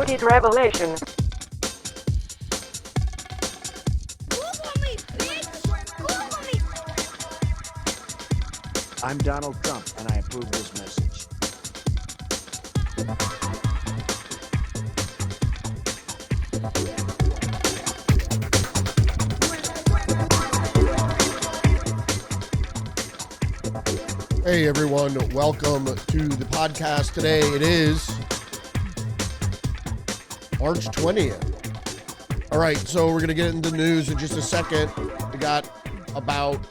Rudy's Revelation. I'm Donald Trump, and I approve this message. Hey everyone, welcome to the podcast today. It is March 20th. All right, so we're going to get into the news in just a second. We got about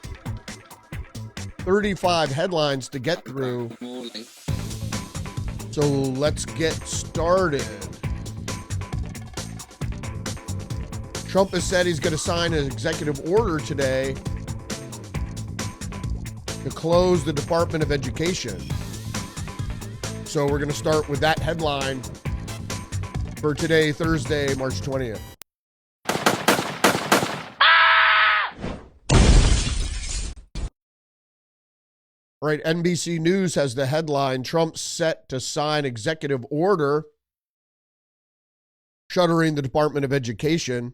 35 headlines to get through. So let's get started. Trump has said he's going to sign an executive order today to close the Department of Education. So we're going to start with that headline for today, Thursday, March 20th. All right, NBC News has the headline, Trump set to sign executive order shuttering the Department of Education.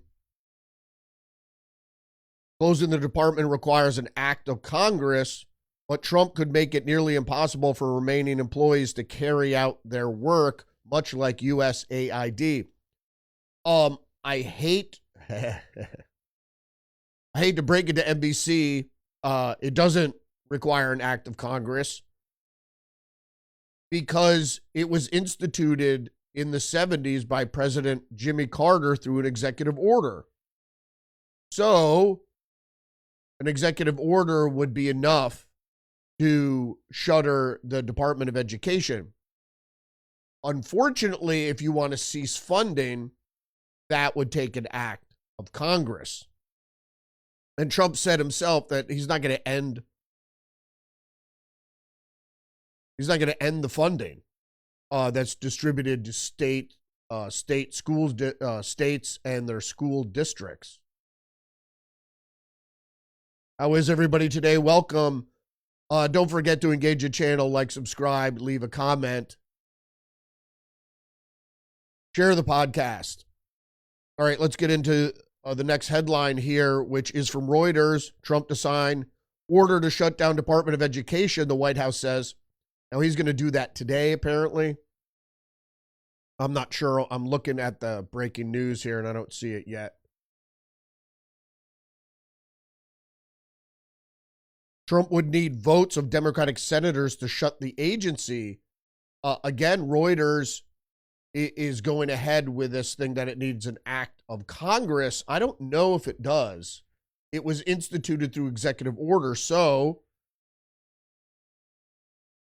Closing the department requires an act of Congress, but Trump could make it nearly impossible for remaining employees to carry out their work, much like USAID. I hate to break it to NBC. It doesn't require an act of Congress because it was instituted in the 70s by President Jimmy Carter through an executive order. So an executive order would be enough to shutter the Department of Education. Unfortunately, if you want to cease funding, that would take an act of Congress. And Trump said himself that he's not going to end the funding that's distributed to states and their school districts. How is everybody today? Welcome. Don't forget to engage the channel, like, subscribe, leave a comment. Share the podcast. All right, let's get into the next headline here, which is from Reuters. Trump to sign order to shut down Department of Education, the White House says. Now, he's going to do that today, apparently. I'm not sure. I'm looking at the breaking news here, and I don't see it yet. Trump would need votes of Democratic senators to shut the agency. Again, Reuters is going ahead with this thing that it needs an act of Congress. I don't know if it does. It was instituted through executive order, so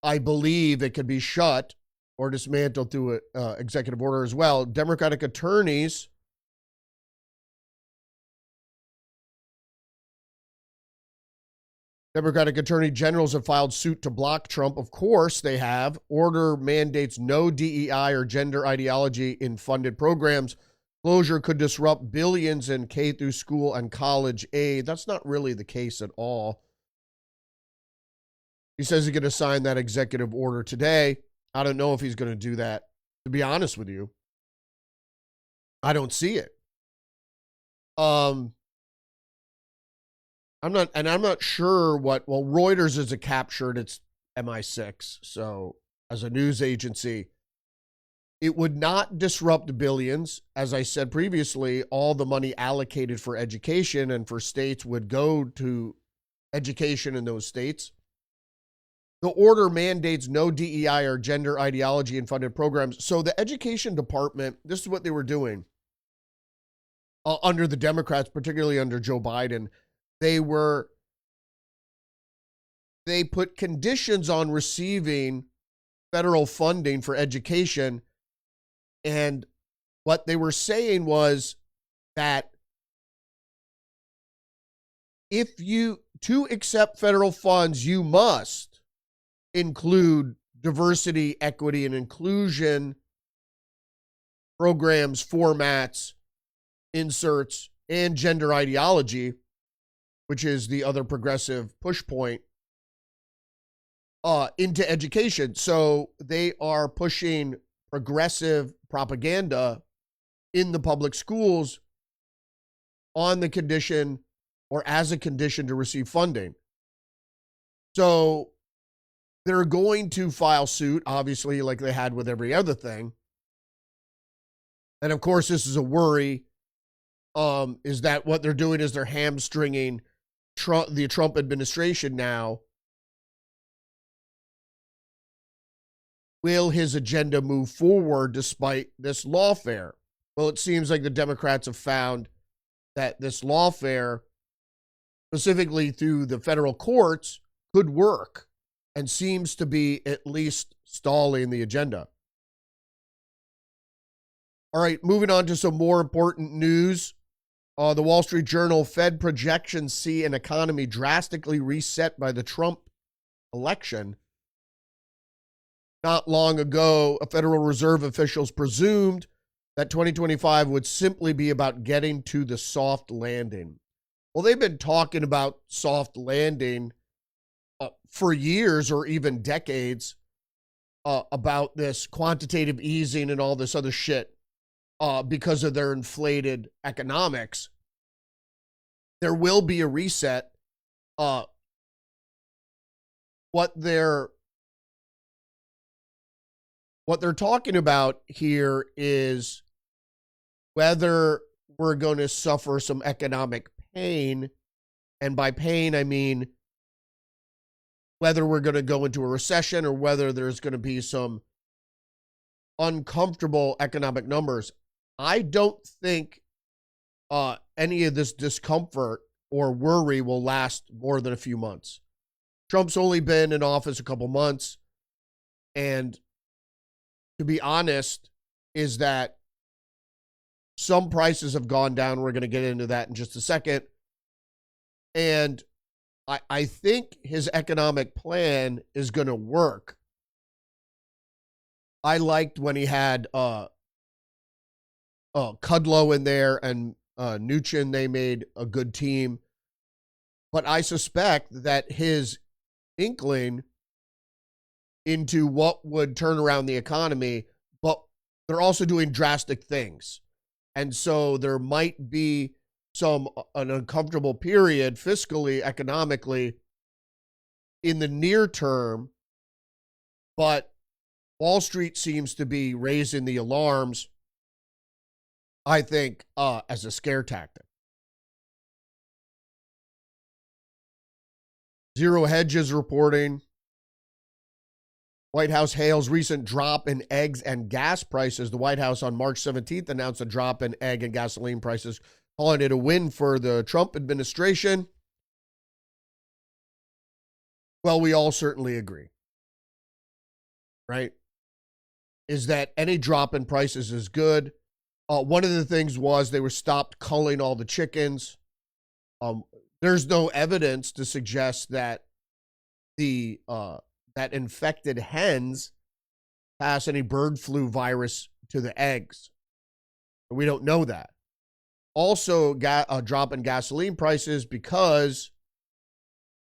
I believe it could be shut or dismantled through an executive order as well. Democratic attorneys Democratic attorney generals have filed suit to block Trump. Of course, they have. Order mandates no DEI or gender ideology in funded programs. Closure could disrupt billions in K through school and college aid. That's not really the case at all. He says he's going to sign that executive order today. I don't know if he's going to do that. To be honest with you, I don't see it. I'm not sure what, well, Reuters is captured, it's MI6. So as a news agency, it would not disrupt billions. As I said previously, all the money allocated for education and for states would go to education in those states. The order mandates no DEI or gender ideology in funded programs. So the education department, this is what they were doing under the Democrats, particularly under Joe Biden. They put conditions on receiving federal funding for education. And what they were saying was that to accept federal funds, you must include diversity, equity, and inclusion programs, formats, inserts, and gender ideology, which is the other progressive push point, into education. So they are pushing progressive propaganda in the public schools on the condition or as a condition to receive funding. So they're going to file suit, obviously, like they had with every other thing. And of course, this is a worry, is that what they're doing is they're hamstringing the Trump administration now. Will his agenda move forward despite this lawfare? Well, it seems like the Democrats have found that this lawfare, specifically through the federal courts, could work and seems to be at least stalling the agenda. All right, moving on to some more important news. The Wall Street Journal: Fed projections see an economy drastically reset by the Trump election. Not long ago, Federal Reserve officials presumed that 2025 would simply be about getting to the soft landing. Well, they've been talking about soft landing for years or even decades, about this quantitative easing and all this other shit, because of their inflated economics. There will be a reset. What they're talking about here is whether we're going to suffer some economic pain. And by pain, I mean whether we're going to go into a recession or whether there's going to be some uncomfortable economic numbers. I don't think any of this discomfort or worry will last more than a few months. Trump's only been in office a couple months, and to be honest, is that some prices have gone down. We're going to get into that in just a second. And I think his economic plan is going to work. I liked when he had Kudlow in there and Newsom. They made a good team. But I suspect that his inkling into what would turn around the economy, but they're also doing drastic things. And so there might be an uncomfortable period fiscally, economically in the near term, but Wall Street seems to be raising the alarms, I think, as a scare tactic. Zero Hedge is reporting White House hails recent drop in eggs and gas prices. The White House on March 17th announced a drop in egg and gasoline prices, calling it a win for the Trump administration. Well, we all certainly agree, right? Is that any drop in prices is good. One of the things was they were stopped culling all the chickens. There's no evidence to suggest that that infected hens pass any bird flu virus to the eggs. We don't know that. Also, a drop in gasoline prices because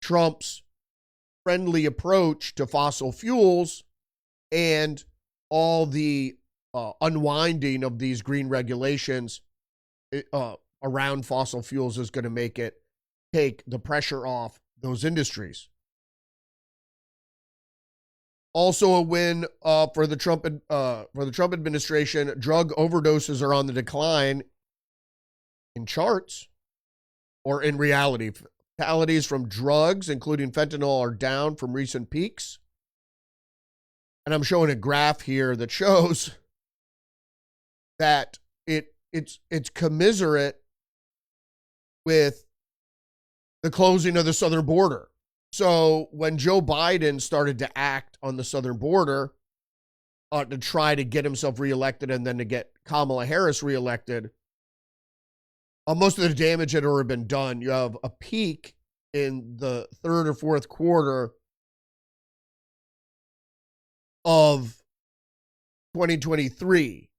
Trump's friendly approach to fossil fuels and all the unwinding of these green regulations around fossil fuels is going to make it take the pressure off those industries. Also a win for the Trump administration. Drug overdoses are on the decline in charts, or in reality. Fatalities from drugs, including fentanyl, are down from recent peaks. And I'm showing a graph here that shows that it's commiserate with the closing of the southern border. So when Joe Biden started to act on the southern border to try to get himself reelected and then to get Kamala Harris reelected, most of the damage had already been done. You have a peak in the third or fourth quarter of 2023.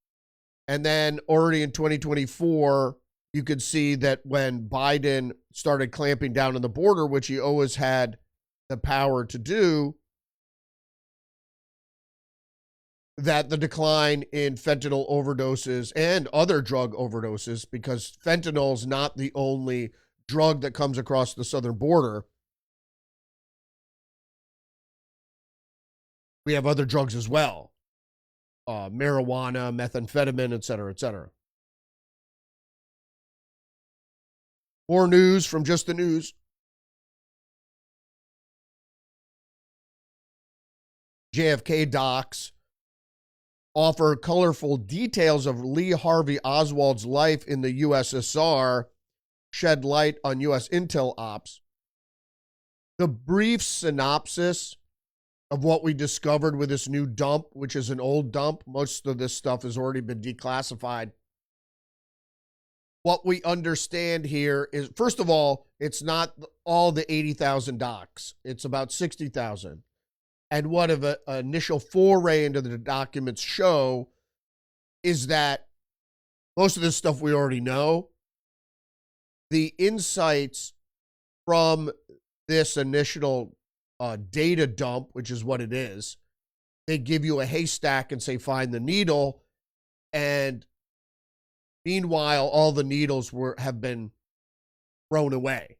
And then already in 2024, you could see that when Biden started clamping down on the border, which he always had the power to do, that the decline in fentanyl overdoses and other drug overdoses, because fentanyl is not the only drug that comes across the southern border. We have other drugs as well. Marijuana, methamphetamine, et cetera, et cetera. More news from Just the News. JFK docs offer colorful details of Lee Harvey Oswald's life in the USSR, shed light on U.S. intel ops. The brief synopsis of what we discovered with this new dump, which is an old dump. Most of this stuff has already been declassified. What we understand here is, first of all, it's not all the 80,000 docs. It's about 60,000. And what an initial foray into the documents show is that most of this stuff we already know. The insights from this initial data dump, which is what it is, they give you a haystack and say, find the needle. And meanwhile, all the needles have been thrown away.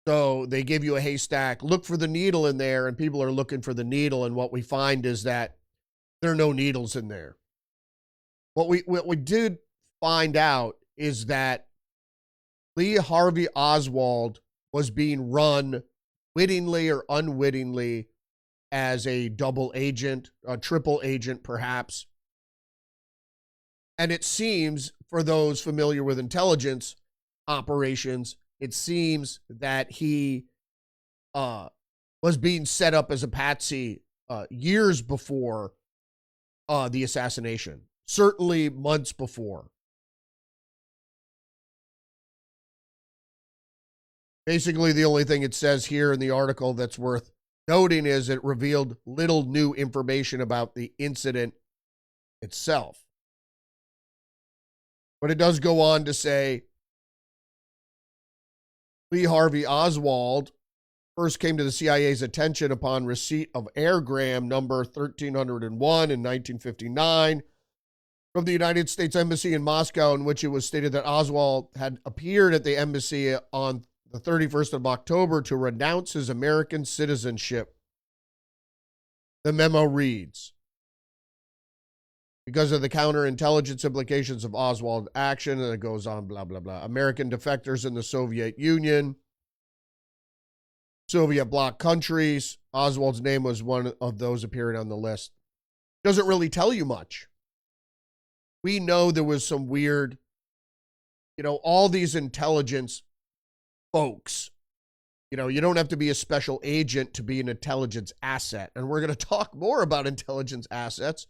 So they give you a haystack, look for the needle in there, and people are looking for the needle. And what we find is that there are no needles in there. What we did find out is that Lee Harvey Oswald was being run wittingly or unwittingly as a double agent, a triple agent perhaps. And it seems, for those familiar with intelligence operations, it seems that he was being set up as a patsy years before the assassination, certainly months before. Basically, the only thing it says here in the article that's worth noting is it revealed little new information about the incident itself. But it does go on to say, Lee Harvey Oswald first came to the CIA's attention upon receipt of airgram number 1301 in 1959 from the United States Embassy in Moscow, in which it was stated that Oswald had appeared at the embassy on the 31st of October to renounce his American citizenship. The memo reads, because of the counterintelligence implications of Oswald's action, and it goes on, blah, blah, blah. American defectors in the Soviet Union, Soviet bloc countries. Oswald's name was one of those appearing on the list. Doesn't really tell you much. We know there was some weird, all these intelligence folks. You don't have to be a special agent to be an intelligence asset. And we're going to talk more about intelligence assets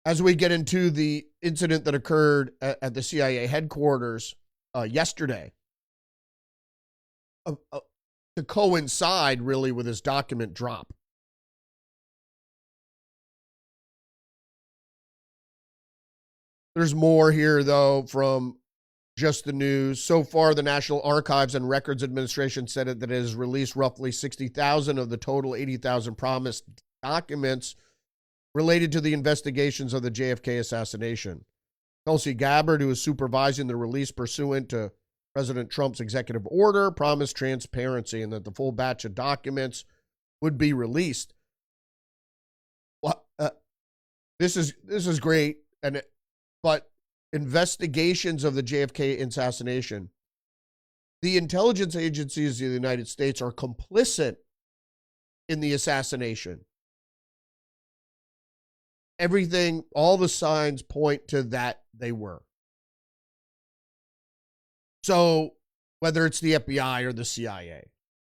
as we get into the incident that occurred at the CIA headquarters yesterday, to coincide really with this document drop. There's more here, though, from Just the News. So far, the National Archives and Records Administration said that it has released roughly 60,000 of the total 80,000 promised documents related to the investigations of the JFK assassination. Tulsi Gabbard, who is supervising the release pursuant to President Trump's executive order, promised transparency and that the full batch of documents would be released. This is great, but investigations of the JFK assassination, the intelligence agencies of the United States are complicit in the assassination. Everything, all the signs point to that they were. So whether it's the FBI or the CIA.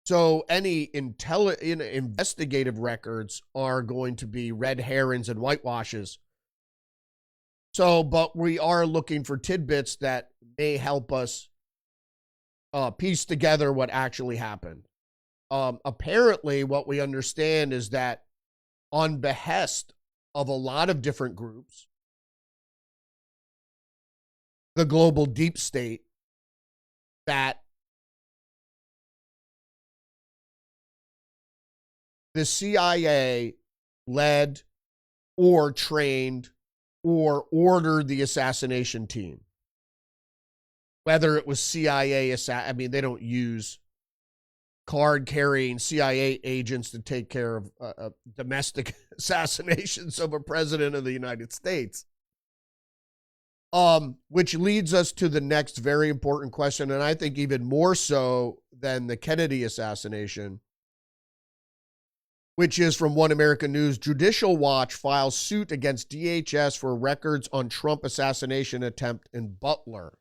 So any investigative records are going to be red herrings and whitewashes. So, but we are looking for tidbits that may help us piece together what actually happened. Apparently, what we understand is that on behest of a lot of different groups, the global deep state, that the CIA led or trained or ordered the assassination team. Whether it was CIA, I mean, they don't use card-carrying CIA agents to take care of domestic assassinations of a president of the United States. Which leads us to the next very important question, and I think even more so than the Kennedy assassination, which is from One American News. Judicial Watch files suit against DHS for records on Trump assassination attempt in Butler.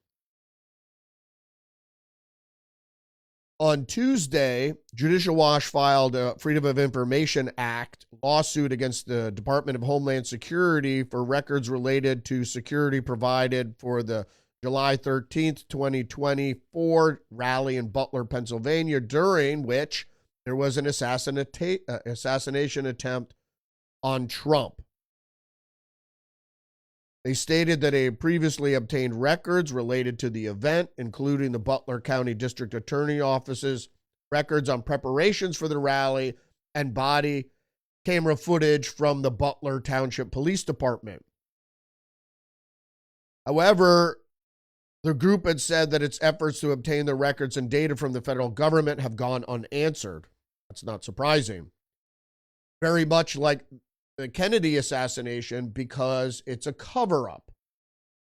On Tuesday, Judicial Watch filed a Freedom of Information Act lawsuit against the Department of Homeland Security for records related to security provided for the July 13th, 2024 rally in Butler, Pennsylvania, during which there was an assassination attempt on Trump. They stated that they had previously obtained records related to the event, including the Butler County District Attorney Office's records on preparations for the rally and body camera footage from the Butler Township Police Department. However, the group had said that its efforts to obtain the records and data from the federal government have gone unanswered. That's not surprising. Very much like the Kennedy assassination, because it's a cover-up,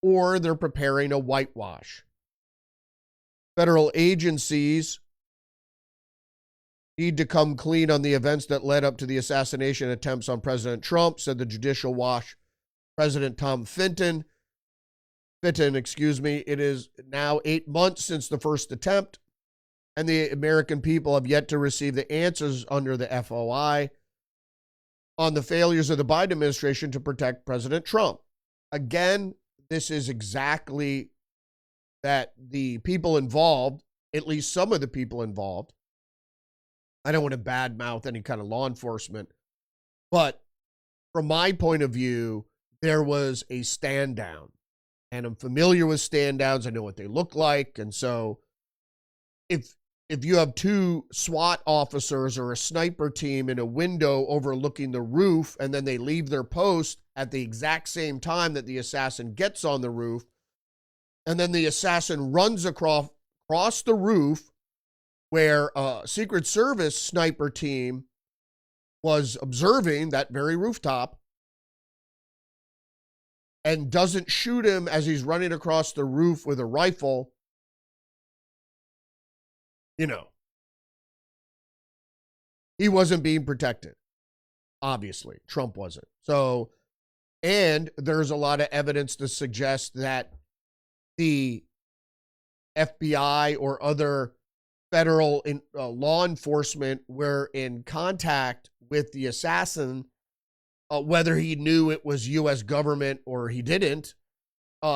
or they're preparing a whitewash. Federal agencies need to come clean on the events that led up to the assassination attempts on President Trump, said the Judicial Watch President Tom Fitton. It is now 8 months since the first attempt, and the American people have yet to receive the answers under the FOI on the failures of the Biden administration to protect President Trump. Again, this is exactly that the people involved, at least some of the people involved, I don't want to badmouth any kind of law enforcement, but from my point of view, there was a stand down. And I'm familiar with stand downs. I know what they look like. And so if you have two SWAT officers or a sniper team in a window overlooking the roof, and then they leave their post at the exact same time that the assassin gets on the roof, and then the assassin runs across the roof where a Secret Service sniper team was observing that very rooftop, and doesn't shoot him as he's running across the roof with a rifle, you know, he wasn't being protected. Obviously, Trump wasn't. So, and there's a lot of evidence to suggest that the FBI or other federal law enforcement were in contact with the assassin, whether he knew it was U.S. government or he didn't.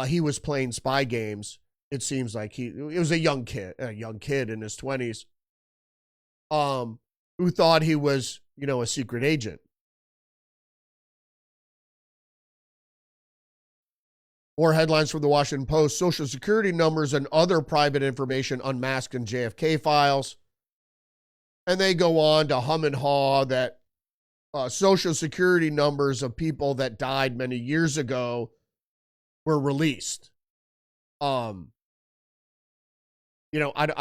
He was playing spy games. It seems like it was a young kid in his 20s, who thought he was, a secret agent. More headlines from the Washington Post. Social Security numbers and other private information unmasked in JFK files. And they go on to hum and haw that Social Security numbers of people that died many years ago were released. I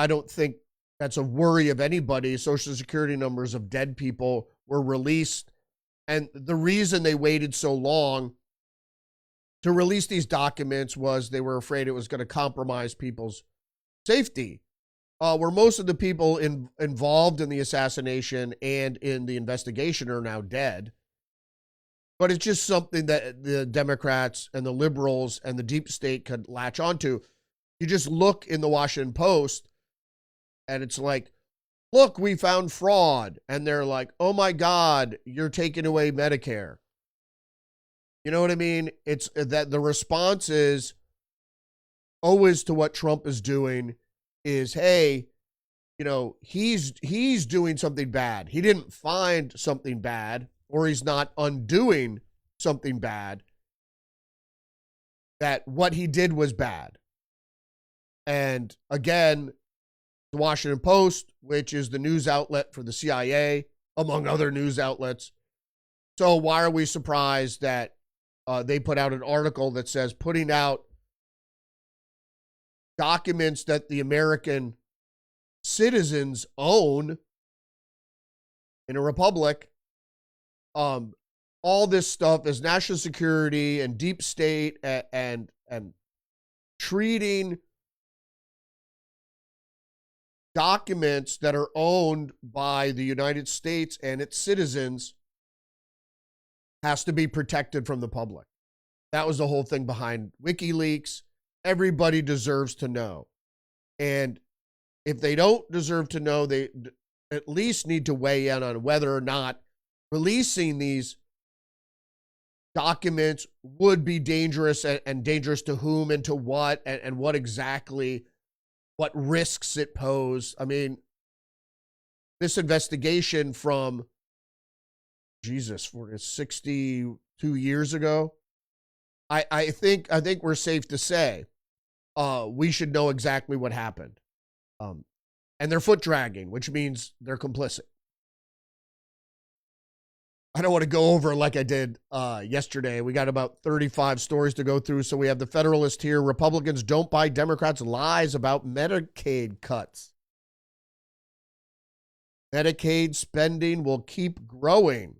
don't think that's a worry of anybody. Social Security numbers of dead people were released. And the reason they waited so long to release these documents was they were afraid it was going to compromise people's safety. Where most of the people involved in the assassination and in the investigation are now dead. But it's just something that the Democrats and the liberals and the deep state could latch onto. You just look in the Washington Post and it's like, look, we found fraud. And they're like, oh my God, you're taking away Medicare. You know what I mean? It's that the response is always to what Trump is doing is, hey, he's doing something bad. He didn't find something bad, or he's not undoing something bad. That what he did was bad. And again, the Washington Post, which is the news outlet for the CIA, among other news outlets, So why are we surprised that they put out an article that says putting out documents that the American citizens own in a republic, all this stuff is national security and deep state and treating documents that are owned by the United States and its citizens has to be protected from the public. That was the whole thing behind WikiLeaks. Everybody deserves to know. And if they don't deserve to know, they at least need to weigh in on whether or not releasing these documents would be dangerous, and dangerous to whom and to what, and what exactly, what risks it pose. I mean, this investigation from, Jesus, for 62 years ago, I think we're safe to say we should know exactly what happened. And they're foot dragging, which means they're complicit. I don't want to go over like I did yesterday. We got about 35 stories to go through. So we have the Federalist here. Republicans don't buy Democrats' lies about Medicaid cuts. Medicaid spending will keep growing.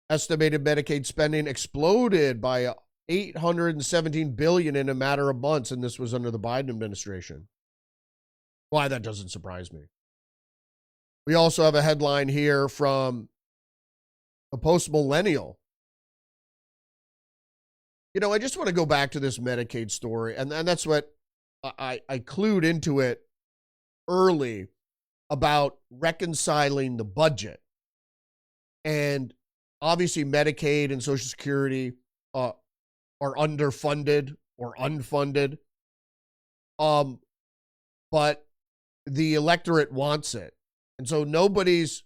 Estimated Medicaid spending exploded by $817 billion in a matter of months, and this was under the Biden administration. Why, that doesn't surprise me. We also have a headline here from a post-millennial. You know, I just want to go back to this Medicaid story, and that's what I clued into it early about reconciling the budget. And obviously Medicaid and Social Security are underfunded or unfunded. But the electorate wants it. And so nobody's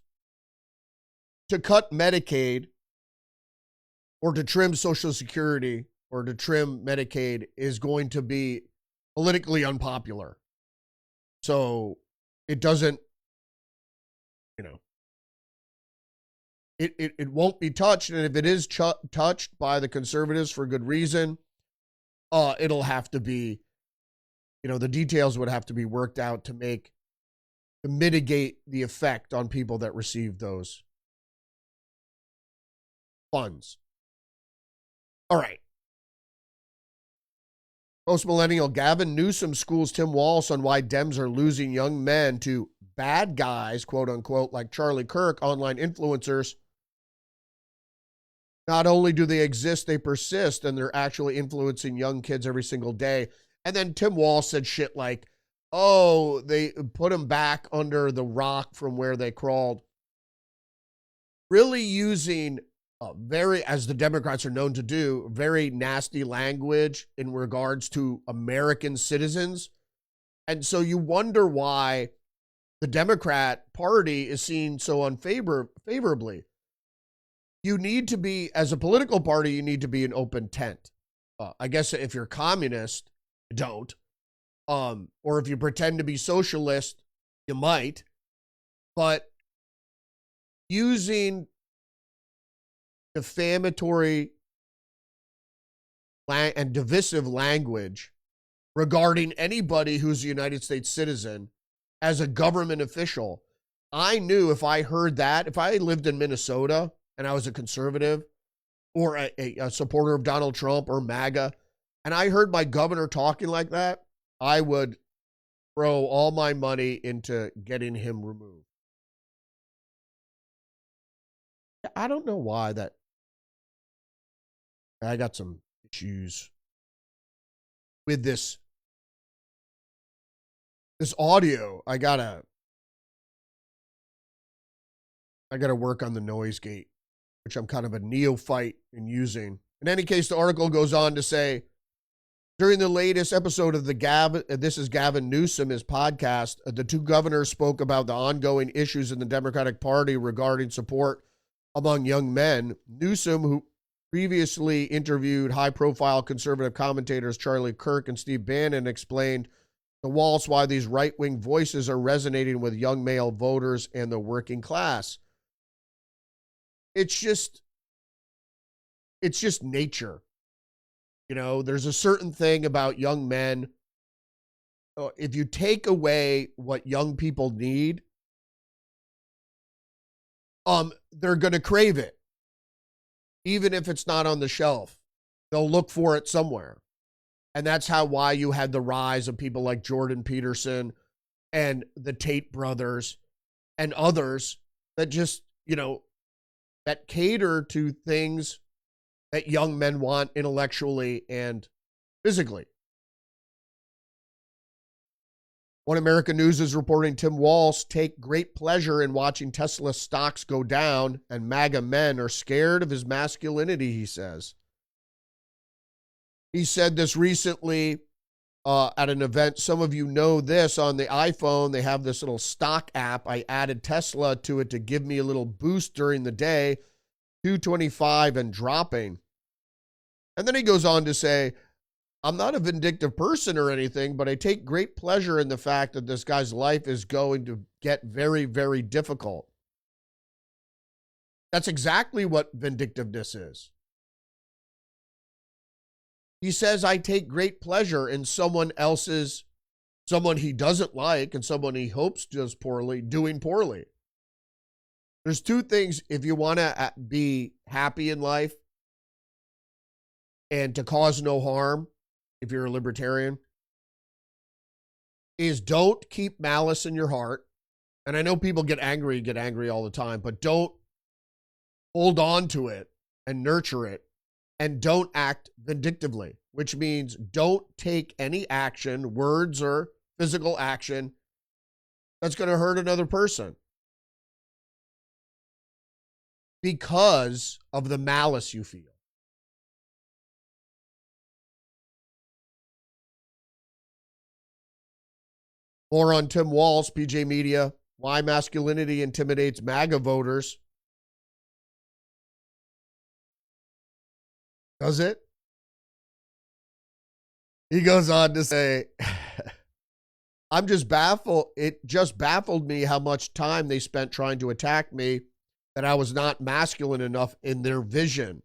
to cut Medicaid or to trim Social Security or to trim Medicaid is going to be politically unpopular. So it doesn't, you know, it won't be touched. And if it is touched by the conservatives for good reason, it'll have to be, you know, the details would have to be worked out to mitigate the effect on people that receive those funds. All right. Post-millennial Gavin Newsom schools Tim Walz on why Dems are losing young men to bad guys, quote unquote, like Charlie Kirk, online influencers. Not only do they exist, they persist, and they're actually influencing young kids every single day. And then Tim Walz said shit like, oh, they put them back under the rock from where they crawled. Really using very, as the Democrats are known to do, very nasty language in regards to American citizens. And so you wonder why the Democrat Party is seen so unfavorably. You need to be, as a political party, you need to be an open tent. I guess if you're communist, you don't. Or if you pretend to be socialist, you might. But using defamatory and divisive language regarding anybody who's a United States citizen as a government official, I knew if I heard that, if I lived in Minnesota and I was a conservative or a supporter of Donald Trump or MAGA, and I heard my governor talking like that, I would throw all my money into getting him removed. I don't know why that. I got some issues with this audio. I gotta work on the noise gate, which I'm kind of a neophyte in using. In any case, the article goes on to say, during the latest episode of This is Gavin Newsom, his podcast, the two governors spoke about the ongoing issues in the Democratic Party regarding support among young men. Newsom, who previously interviewed high-profile conservative commentators Charlie Kirk and Steve Bannon, explained The Walz, why these right-wing voices are resonating with young male voters and the working class. It's just nature. You know, there's a certain thing about young men. If you take away what young people need, they're going to crave it. Even if it's not on the shelf, they'll look for it somewhere. And that's why you had the rise of people like Jordan Peterson and the Tate brothers and others that just, that cater to things that young men want intellectually and physically. One American News is reporting Tim Walz take great pleasure in watching Tesla stocks go down, and MAGA men are scared of his masculinity, he says. He said this recently at an event. Some of you know this. On the iPhone, they have this little stock app. I added Tesla to it to give me a little boost during the day, 225 and dropping. And then he goes on to say, I'm not a vindictive person or anything, but I take great pleasure in the fact that this guy's life is going to get very, very difficult. That's exactly what vindictiveness is. He says, I take great pleasure in someone he doesn't like and someone he hopes does poorly, doing poorly. There's two things if you want to be happy in life and to cause no harm, if you're a libertarian, is don't keep malice in your heart. And I know people get angry all the time, but don't hold on to it and nurture it, and don't act vindictively, which means don't take any action, words or physical action, that's going to hurt another person because of the malice you feel. More on Tim Walz, PJ Media, why masculinity intimidates MAGA voters. Does it? He goes on to say, I'm just baffled. It just baffled me how much time they spent trying to attack me, that I was not masculine enough in their vision.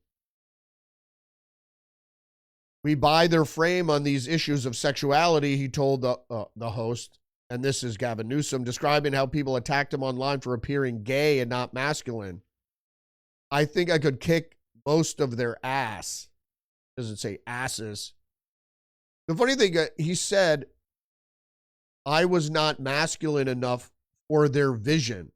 We buy their frame on these issues of sexuality, he told the host. And this is Gavin Newsom describing how people attacked him online for appearing gay and not masculine. I think I could kick most of their ass. Doesn't say asses. The funny thing, he said, I was not masculine enough for their vision.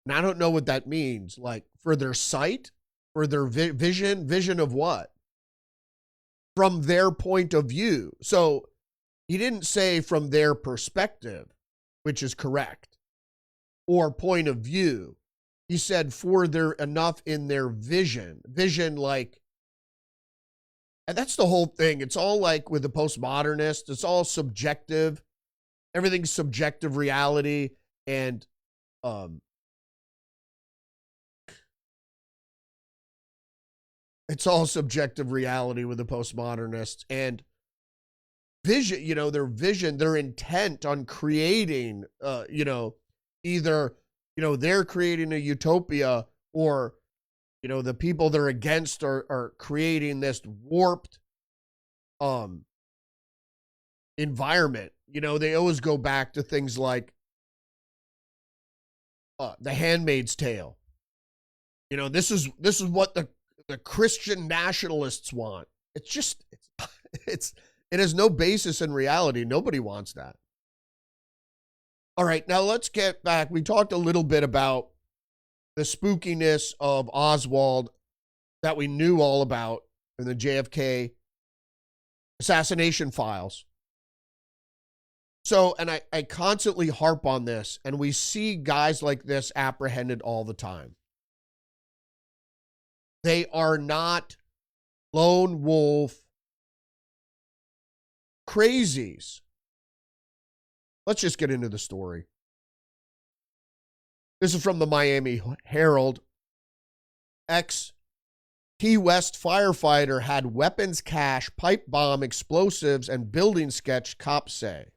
And I don't know what that means. Like, for their sight? For their vision? Vision of what? From their point of view. So he didn't say from their perspective, which is correct, or point of view. He said for their enough in their vision. Vision, like, and that's the whole thing. It's all like with the postmodernists, it's all subjective. Everything's subjective reality. And it's all subjective reality with the postmodernists. And vision, their vision, their intent on creating, either, they're creating a utopia, or, the people they're against are creating this warped environment. They always go back to things like The Handmaid's Tale. This is what the Christian nationalists want. It has no basis in reality. Nobody wants that. All right, now let's get back. We talked a little bit about the spookiness of Oswald that we knew all about in the JFK assassination files. So, and I constantly harp on this, and we see guys like this apprehended all the time. They are not lone wolf crazies. Let's just get into the story. This is from the Miami Herald. Key West firefighter had weapons cache, pipe bomb, explosives, and building sketch, cops say.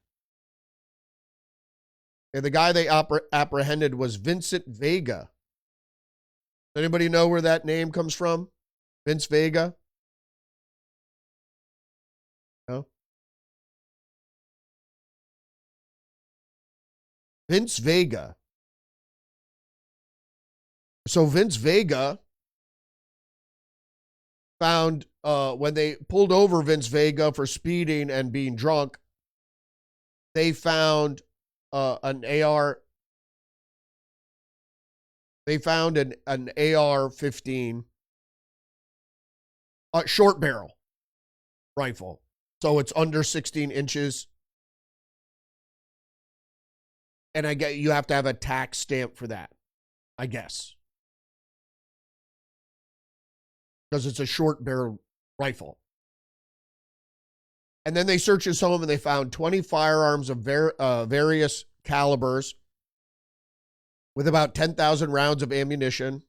And the guy they apprehended was Vincent Vega. Anybody know where that name comes from? Vince Vega? No? Vince Vega. So Vince Vega found, when they pulled over Vince Vega for speeding and being drunk, they found an AR. They found an AR-15, short barrel rifle. So it's under 16 inches. And I get you have to have a tax stamp for that, I guess. Because it's a short barrel rifle. And then they searched his home and they found 20 firearms of various calibers with about 10,000 rounds of ammunition.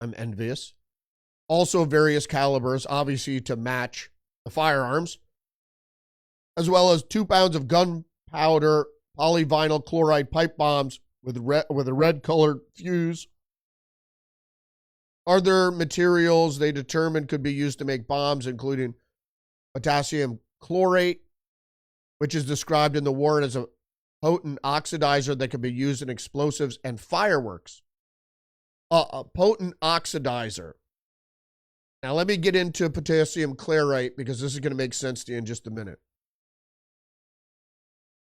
I'm envious. Also various calibers, obviously to match the firearms, as well as 2 pounds of gunpowder, polyvinyl chloride pipe bombs with a red-colored fuse. Other materials they determined could be used to make bombs, including potassium chlorate, which is described in the warrant as a potent oxidizer that can be used in explosives and fireworks. A potent oxidizer. Now let me get into potassium chlorate because this is going to make sense to you in just a minute.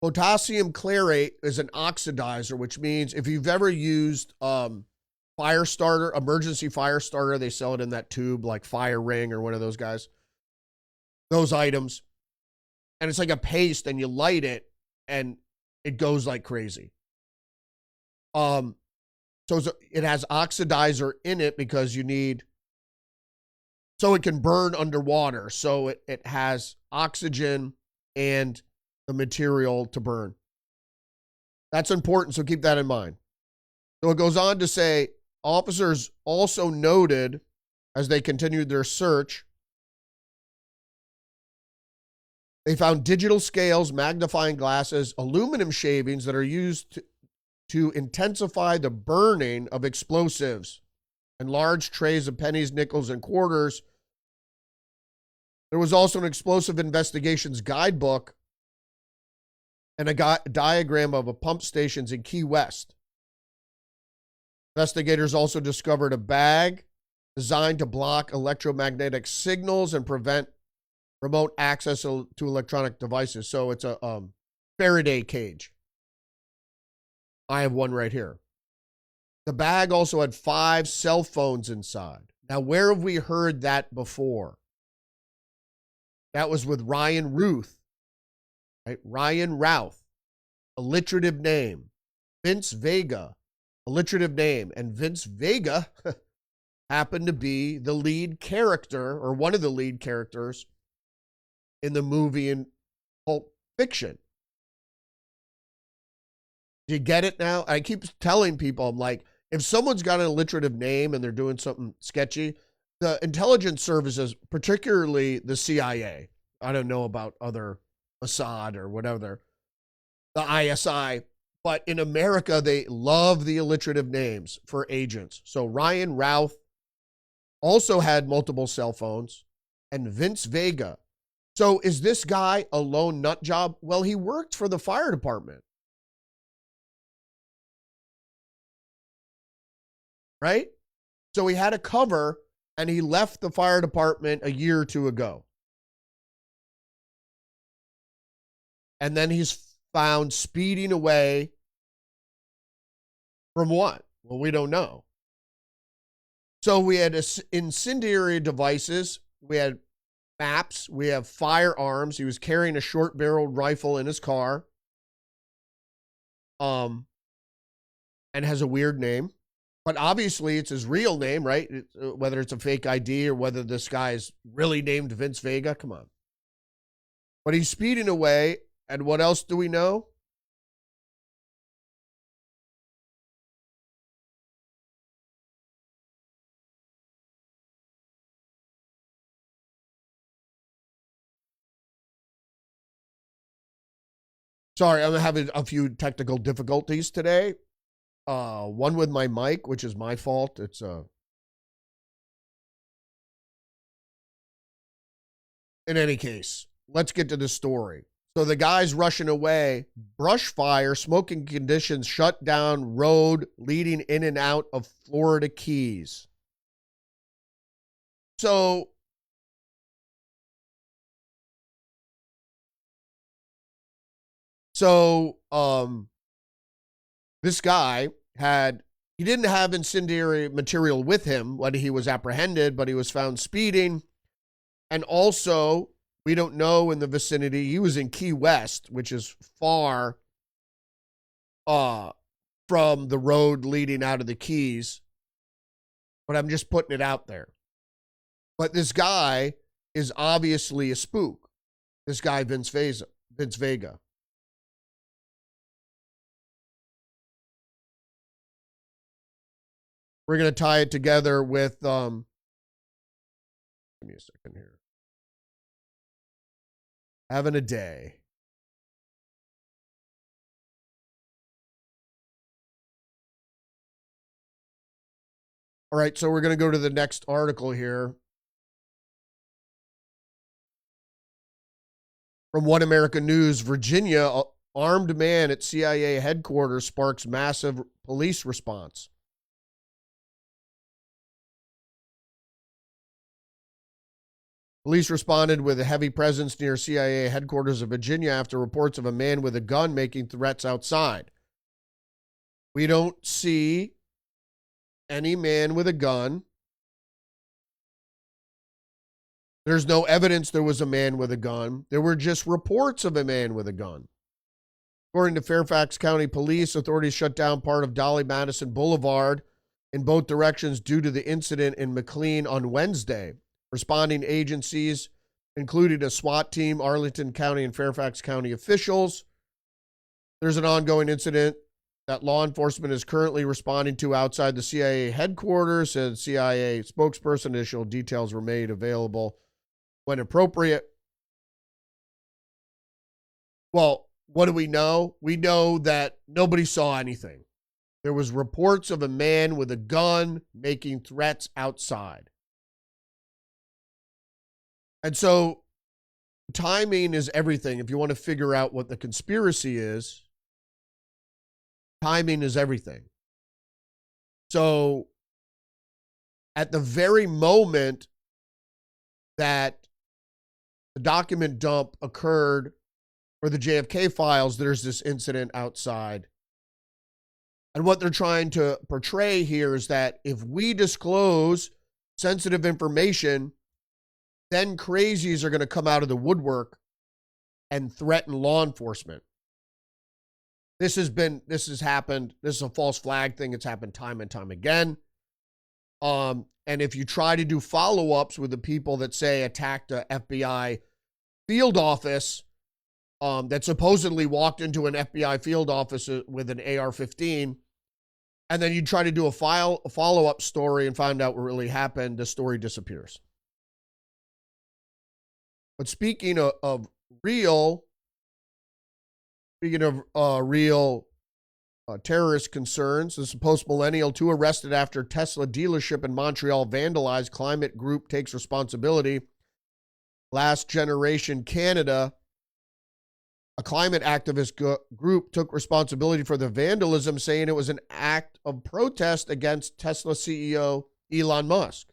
Potassium chlorate is an oxidizer, which means if you've ever used fire starter, emergency fire starter, they sell it in that tube like Fire Ring or one of those guys. Those items. And it's like a paste and you light it and it goes like crazy. So it has oxidizer in it because you need, so it can burn underwater. So it has oxygen and the material to burn. That's important, so keep that in mind. So it goes on to say, officers also noted as they continued their search, they found digital scales, magnifying glasses, aluminum shavings that are used to intensify the burning of explosives, and large trays of pennies, nickels, and quarters. There was also an explosive investigations guidebook and a diagram of a pump stations in Key West. Investigators also discovered a bag designed to block electromagnetic signals and prevent remote access to electronic devices. So it's a Faraday cage. I have one right here. The bag also had 5 cell phones inside. Now, where have we heard that before? That was with Ryan Ruth, right? Ryan Routh, alliterative name. Vince Vega, alliterative name. And Vince Vega happened to be the lead character, or one of the lead characters, in the movie in Pulp Fiction. Do you get it now? I keep telling people, I'm like, if someone's got an alliterative name and they're doing something sketchy, the intelligence services, particularly the CIA, I don't know about other Mossad or whatever, the ISI, but in America, they love the alliterative names for agents. So Ryan Routh also had multiple cell phones, and Vince Vega. So is this guy a lone nut job? Well, he worked for the fire department. Right? So he had a cover and he left the fire department a year or two ago. And then he's found speeding away from what? Well, we don't know. So we had incendiary devices. We had maps. We have firearms. He was carrying a short-barreled rifle in his car. And has a weird name. But obviously, it's his real name, right? Whether it's a fake ID or whether this guy is really named Vince Vega. Come on. But he's speeding away. And what else do we know? Sorry, I'm having a few technical difficulties today. One with my mic, which is my fault. It's in any case, let's get to the story. So the guy's rushing away, brush fire, smoking conditions shut down road leading in and out of Florida Keys. So this guy he didn't have incendiary material with him when he was apprehended, but he was found speeding. And also, we don't know in the vicinity, he was in Key West, which is far from the road leading out of the Keys. But I'm just putting it out there. But this guy is obviously a spook. This guy, Vince Vega. We're going to tie it together with, give me a second here. Having a day. All right, so we're going to go to the next article here. From One American News, Virginia, armed man at CIA headquarters sparks massive police response. Police responded with a heavy presence near CIA headquarters of Virginia after reports of a man with a gun making threats outside. We don't see any man with a gun. There's no evidence there was a man with a gun. There were just reports of a man with a gun. According to Fairfax County Police, authorities shut down part of Dolly Madison Boulevard in both directions due to the incident in McLean on Wednesday. Responding agencies included a SWAT team, Arlington County and Fairfax County officials. There's an ongoing incident that law enforcement is currently responding to outside the CIA headquarters, said CIA spokesperson. Additional details were made available when appropriate. Well, what do we know? We know that nobody saw anything. There was reports of a man with a gun making threats outside. And so timing is everything. If you want to figure out what the conspiracy is, timing is everything. So at the very moment that the document dump occurred for the JFK files, there's this incident outside. And what they're trying to portray here is that if we disclose sensitive information, then crazies are going to come out of the woodwork and threaten law enforcement. This has happened. This is a false flag thing. It's happened time and time again. And if you try to do follow-ups with the people that say attacked a FBI field office, that supposedly walked into an FBI field office with an AR-15, and then you try to do a follow-up story and find out what really happened, the story disappears. But speaking of real terrorist concerns, this is post-millennial. 2 arrested after Tesla dealership in Montreal vandalized. Climate group takes responsibility. Last Generation Canada, a climate activist group, took responsibility for the vandalism, saying it was an act of protest against Tesla CEO Elon Musk.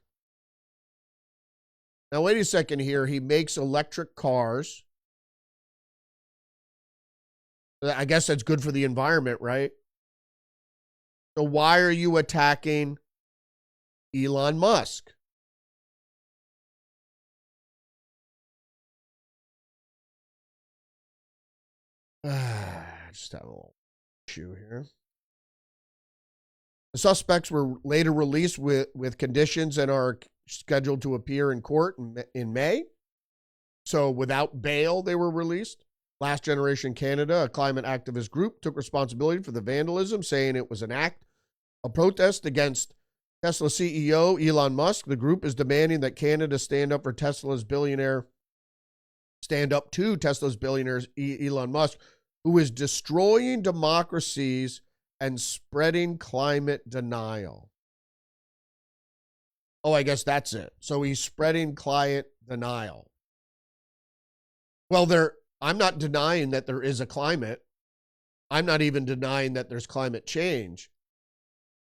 Now, wait a second here. He makes electric cars. I guess that's good for the environment, right? So why are you attacking Elon Musk? Just have a little issue here. The suspects were later released with conditions and are scheduled to appear in court in May. So without bail, they were released. Last Generation Canada, a climate activist group, took responsibility for the vandalism, saying it was an act of protest against Tesla CEO Elon Musk. The group is demanding that Canada stand up to Tesla's billionaire Elon Musk, who is destroying democracies and spreading climate denial. Oh, I guess that's it. So he's spreading climate denial. Well, I'm not denying that there is a climate. I'm not even denying that there's climate change.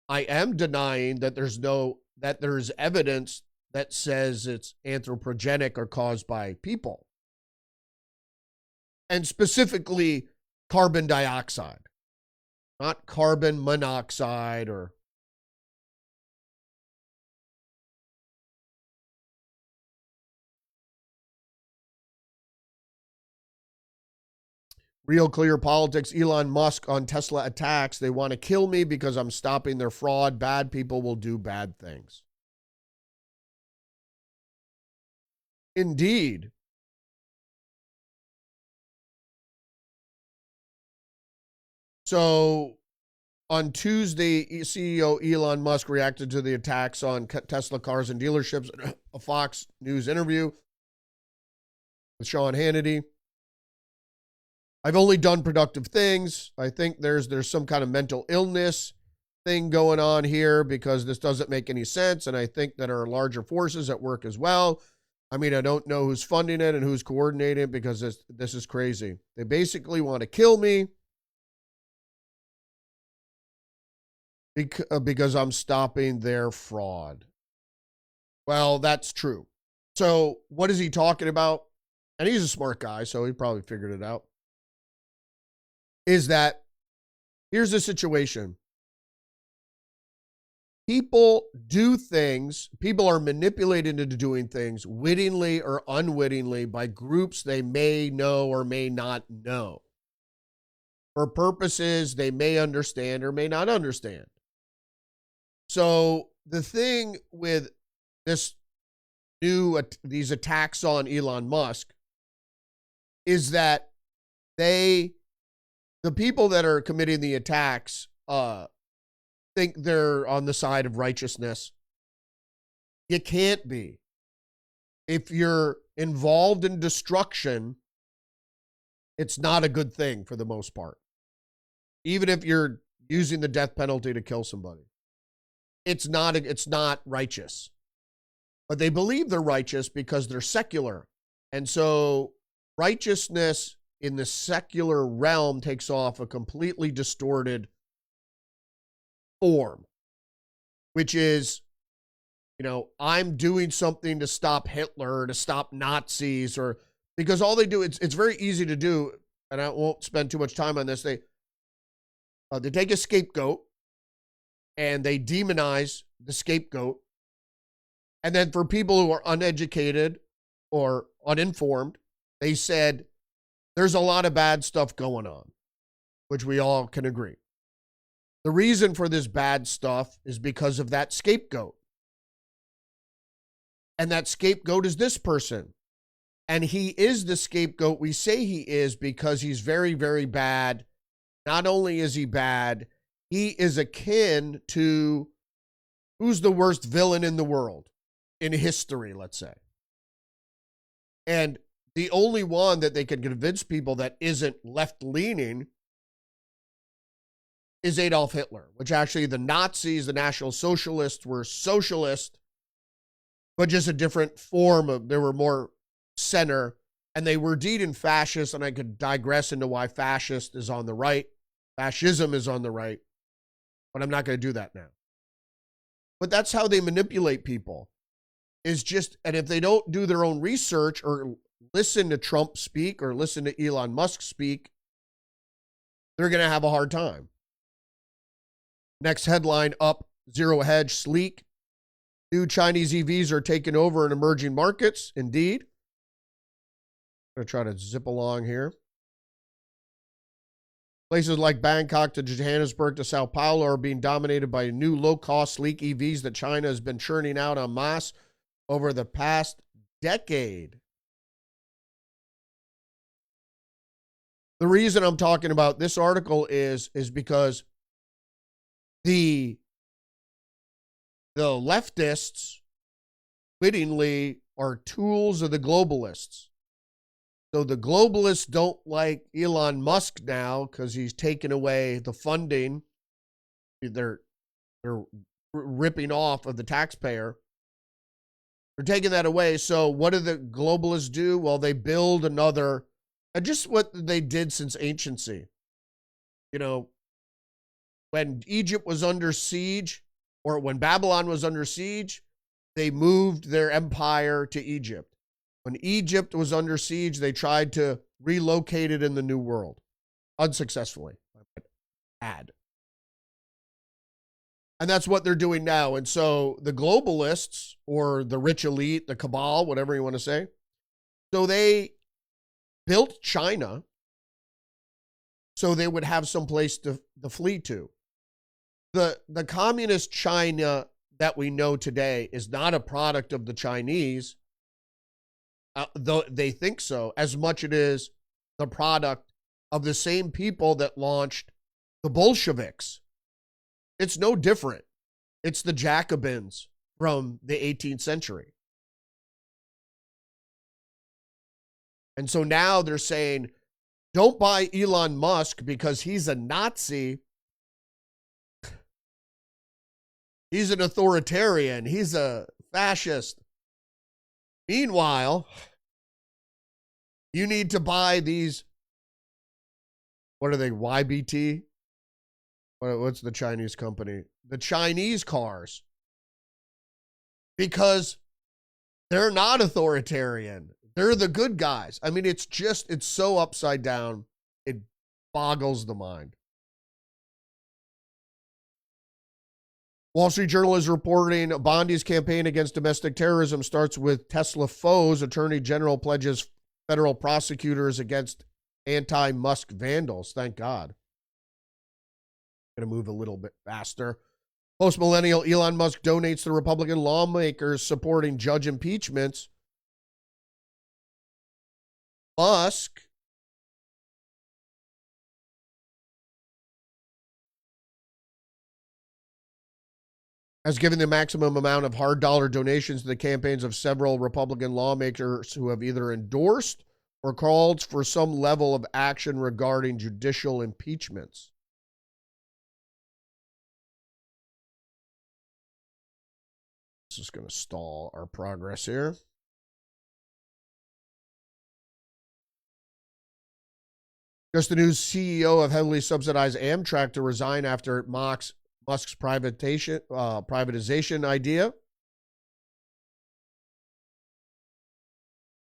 I am denying that there's evidence that says it's anthropogenic or caused by people. And specifically carbon dioxide, not carbon monoxide or Real Clear Politics, Elon Musk on Tesla attacks. They want to kill me because I'm stopping their fraud. Bad people will do bad things. Indeed. So on Tuesday, CEO Elon Musk reacted to the attacks on Tesla cars and dealerships in a Fox News interview with Sean Hannity. I've only done productive things. I think there's some kind of mental illness thing going on here because this doesn't make any sense. And I think that there are larger forces at work as well. I mean, I don't know who's funding it and who's coordinating it because this is crazy. They basically want to kill me because I'm stopping their fraud. Well, that's true. So what is he talking about? And he's a smart guy, so he probably figured it out. Is that here's the situation. People do things, people are manipulated into doing things wittingly or unwittingly by groups they may know or may not know for purposes they may understand or may not understand. So the thing with these attacks on Elon Musk is that the people that are committing the attacks think they're on the side of righteousness. You can't be. If you're involved in destruction, it's not a good thing for the most part. Even if you're using the death penalty to kill somebody, it's not righteous. But they believe they're righteous because they're secular. And so righteousness in the secular realm takes off a completely distorted form, which is, I'm doing something to stop Hitler, to stop Nazis, or because all they do, it's very easy to do, and I won't spend too much time on this. They take a scapegoat and they demonize the scapegoat. And then for people who are uneducated or uninformed, they said, there's a lot of bad stuff going on, which we all can agree. The reason for this bad stuff is because of that scapegoat. And that scapegoat is this person. And he is the scapegoat we say he is because he's very, very bad. Not only is he bad, he is akin to who's the worst villain in the world, in history, let's say. And the only one that they can convince people that isn't left-leaning is Adolf Hitler, which actually the Nazis, the National Socialists, were socialist, but just a different form of, they were more center, and they were indeed in fascist, and I could digress into why fascist is on the right. Fascism is on the right, but I'm not going to do that now. But that's how they manipulate people, is just, and if they don't do their own research or listen to Trump speak or listen to Elon Musk speak, they're going to have a hard time. Next headline up, Zero Hedge Sleek. New Chinese EVs are taking over in emerging markets. Indeed. I'm going to try to zip along here. Places like Bangkok to Johannesburg to Sao Paulo are being dominated by new low-cost sleek EVs that China has been churning out en masse over the past decade. The reason I'm talking about this article is because the leftists wittingly are tools of the globalists. So the globalists don't like Elon Musk now because he's taken away the funding. They're ripping off of the taxpayer. They're taking that away. So what do the globalists do? Well, they build another, and just what they did since anciency. You know, when Egypt was under siege, or when Babylon was under siege, they moved their empire to Egypt. When Egypt was under siege, they tried to relocate it in the New World. Unsuccessfully. And that's what they're doing now. And so the globalists, or the rich elite, the cabal, whatever you want to say, so they built China so they would have some place to flee to. The communist China that we know today is not a product of the Chinese, though they think so, as much it is the product of the same people that launched the Bolsheviks. It's no different. It's the Jacobins from the 18th century. And so now they're saying, don't buy Elon Musk because he's a Nazi. He's an authoritarian. He's a fascist. Meanwhile, you need to buy these, what are they, YBT? What's the Chinese company? The Chinese cars. Because they're not authoritarian. They're the good guys. I mean, it's so upside down. It boggles the mind. Wall Street Journal is reporting Bondi's campaign against domestic terrorism starts with Tesla foes. Attorney General pledges federal prosecutors against anti-Musk vandals. Thank God. Going to move a little bit faster. Post-millennial Elon Musk donates to Republican lawmakers supporting judge impeachments. Musk has given the maximum amount of hard dollar donations to the campaigns of several Republican lawmakers who have either endorsed or called for some level of action regarding judicial impeachments. This is going to stall our progress here. Just the news, CEO of heavily subsidized Amtrak to resign after Musk's privatization idea.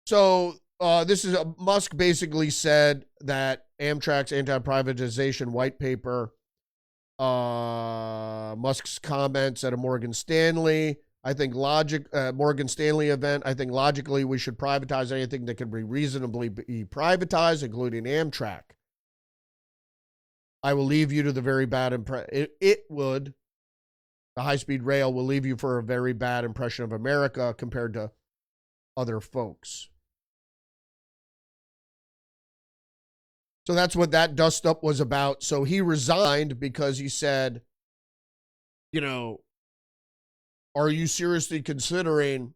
So this is Musk basically said that Amtrak's anti-privatization white paper, Musk's comments at a Morgan Stanley event, I think logically we should privatize anything that can be reasonably be privatized, including Amtrak. I will leave you to the very bad impression. The high-speed rail will leave you for a very bad impression of America compared to other folks. So that's what that dust-up was about. So he resigned because he said, you know, are you seriously considering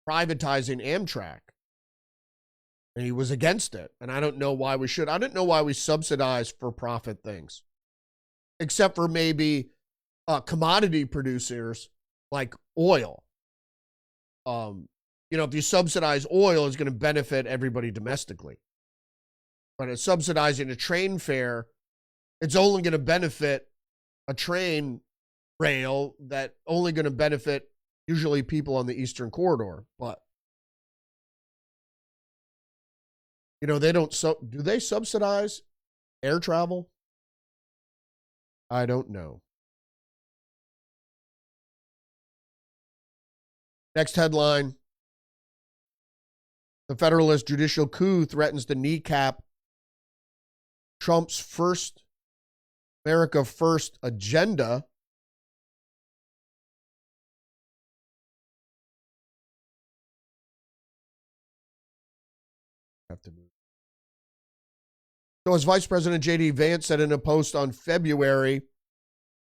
privatizing Amtrak? And he was against it. And I don't know why we should. I don't know why we subsidize for-profit things. Except for maybe commodity producers like oil. If you subsidize oil, it's going to benefit everybody domestically. But it's subsidizing a train fare, it's only going to benefit a train rail that only going to benefit usually people on the Eastern Corridor. But they don't. Do they subsidize air travel? I don't know. Next headline. The Federalist judicial coup threatens to kneecap Trump's first America First agenda. Have to move. So as Vice President J.D. Vance said in a post on February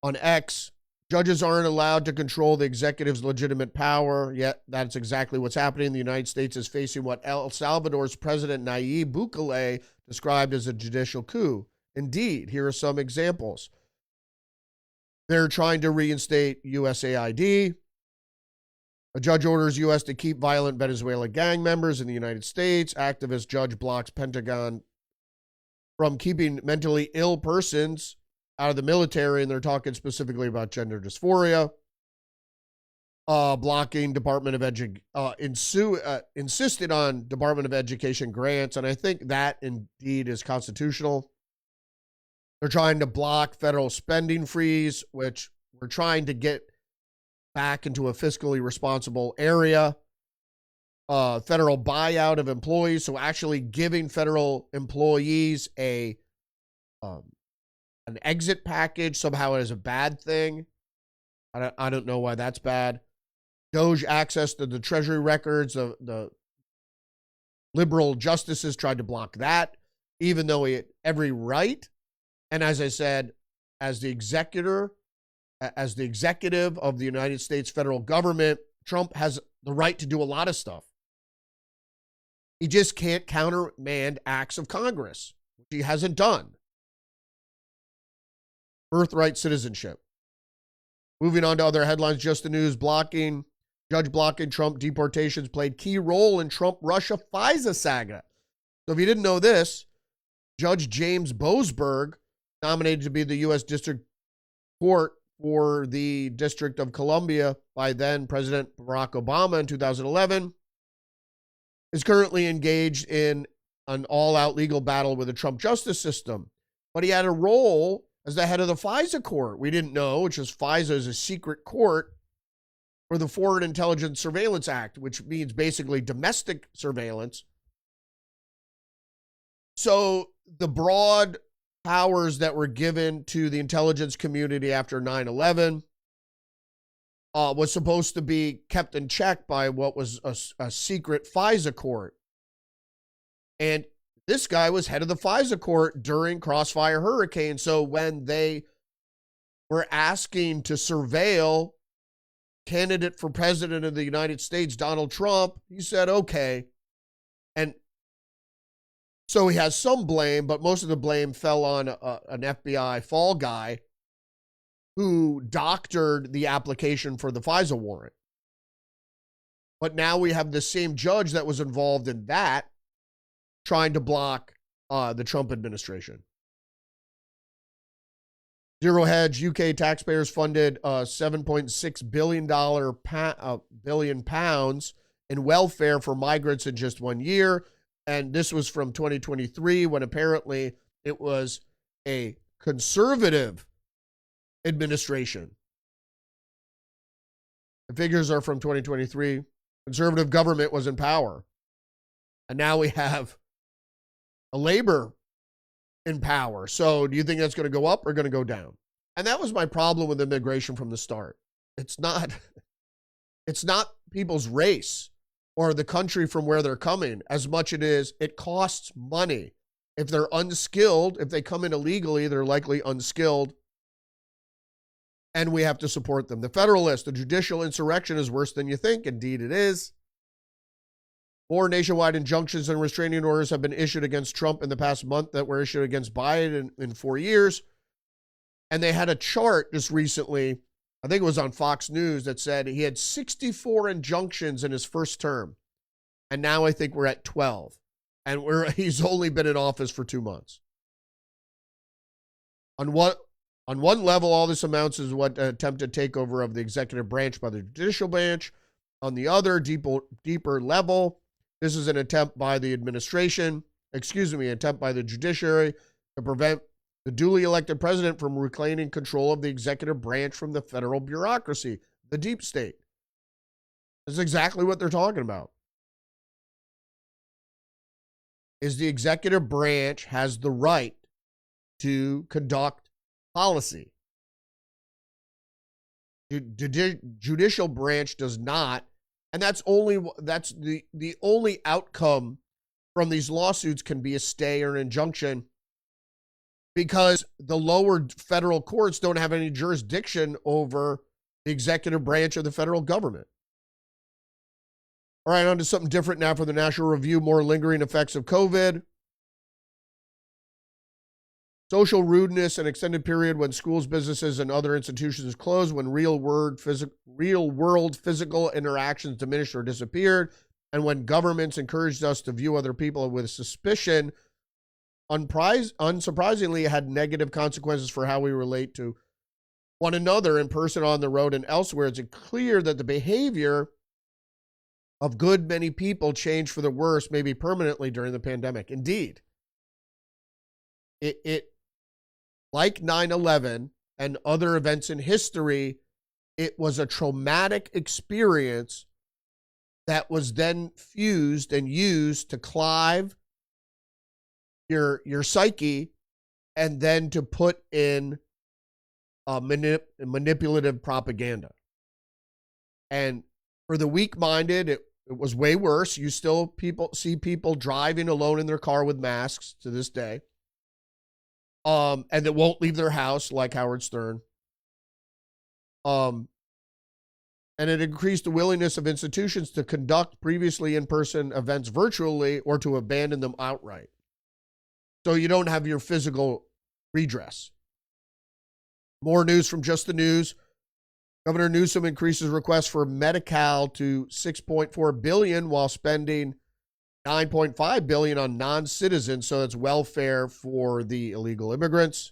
on X, Judges aren't allowed to control the executive's legitimate power, yet that's exactly what's happening. The United States is facing what El Salvador's President Nayib Bukele described as a judicial coup. Indeed, here are some examples. They're trying to reinstate USAID. A judge orders U.S. to keep violent Venezuelan gang members in the United States. Activist judge blocks Pentagon from keeping mentally ill persons out of the military, and they're talking specifically about gender dysphoria. Blocking Department of insisted on Department of Education grants, and I think that indeed is constitutional. They're trying to block federal spending freeze, which we're trying to get back into a fiscally responsible area. Federal buyout of employees, so actually giving federal employees an exit package somehow is a bad thing. I don't know why that's bad. Doge access to the Treasury records. The liberal justices tried to block that, even though he had every right. And as I said, as the executive of the United States federal government, Trump has the right to do a lot of stuff. He just can't countermand acts of Congress, which he hasn't done. Birthright citizenship. Moving on to other headlines, just the news. Judge blocking Trump deportations played key role in Trump-Russia FISA saga. So if you didn't know this, Judge James Boasberg, nominated to be the U.S. District Court for the District of Columbia by then President Barack Obama in 2011, is currently engaged in an all-out legal battle with the Trump justice system. But he had a role as the head of the FISA court. We didn't know, which is FISA is a secret court for the Foreign Intelligence Surveillance Act, which means basically domestic surveillance. So the broad powers that were given to the intelligence community after 9/11 was supposed to be kept in check by what was a secret FISA court. And this guy was head of the FISA court during Crossfire Hurricane. So when they were asking to surveil candidate for president of the United States, Donald Trump, he said, okay. And so he has some blame, but most of the blame fell on an FBI fall guy who doctored the application for the FISA warrant. But now we have the same judge that was involved in that trying to block the Trump administration. Zero Hedge, UK taxpayers funded $7.6 billion pounds in welfare for migrants in just 1 year. And this was from 2023, when apparently it was a conservative administration. The figures are from 2023. Conservative government was in power. And now we have a Labor in power. So do you think that's going to go up or going to go down? And that was my problem with immigration from the start. It's not people's race or the country from where they're coming as much it costs money. If they're unskilled, if they come in illegally, they're likely unskilled. And we have to support them. The Federalist, the judicial insurrection is worse than you think. Indeed it is. More nationwide injunctions and restraining orders have been issued against Trump in the past month that were issued against Biden in 4 years. And they had a chart just recently, I think it was on Fox News, that said he had 64 injunctions in his first term. And now I think we're at 12. And he's only been in office for 2 months. On one level, all this amounts is what attempted takeover of the executive branch by the judicial branch. On the other, deeper level, this is an attempt by the attempt by the judiciary to prevent the duly elected president from reclaiming control of the executive branch from the federal bureaucracy, the deep state. That's exactly what they're talking about. Is the executive branch has the right to conduct policy. The judicial branch does not, and that's the only outcome from these lawsuits can be a stay or an injunction because the lower federal courts don't have any jurisdiction over the executive branch of the federal government. All right, on to something different now for the National Review. More lingering effects of COVID. Social rudeness, an extended period when schools, businesses, and other institutions closed, when real world physical interactions diminished or disappeared, and when governments encouraged us to view other people with suspicion, unsurprisingly, it had negative consequences for how we relate to one another in person, on the road, and elsewhere. It's clear that the behavior of good many people changed for the worse, maybe permanently, during the pandemic. Indeed, it like 9/11 and other events in history, it was a traumatic experience that was then fused and used to clive your psyche, and then to put in manipulative propaganda. And for the weak-minded, it was way worse. You still see people driving alone in their car with masks to this day, and that won't leave their house, like Howard Stern. And it increased the willingness of institutions to conduct previously in-person events virtually, or to abandon them outright. So you don't have your physical redress. More news from Just the News. Governor Newsom increases request for Medi-Cal to $6.4 billion while spending $9.5 billion on non-citizens. So that's welfare for the illegal immigrants.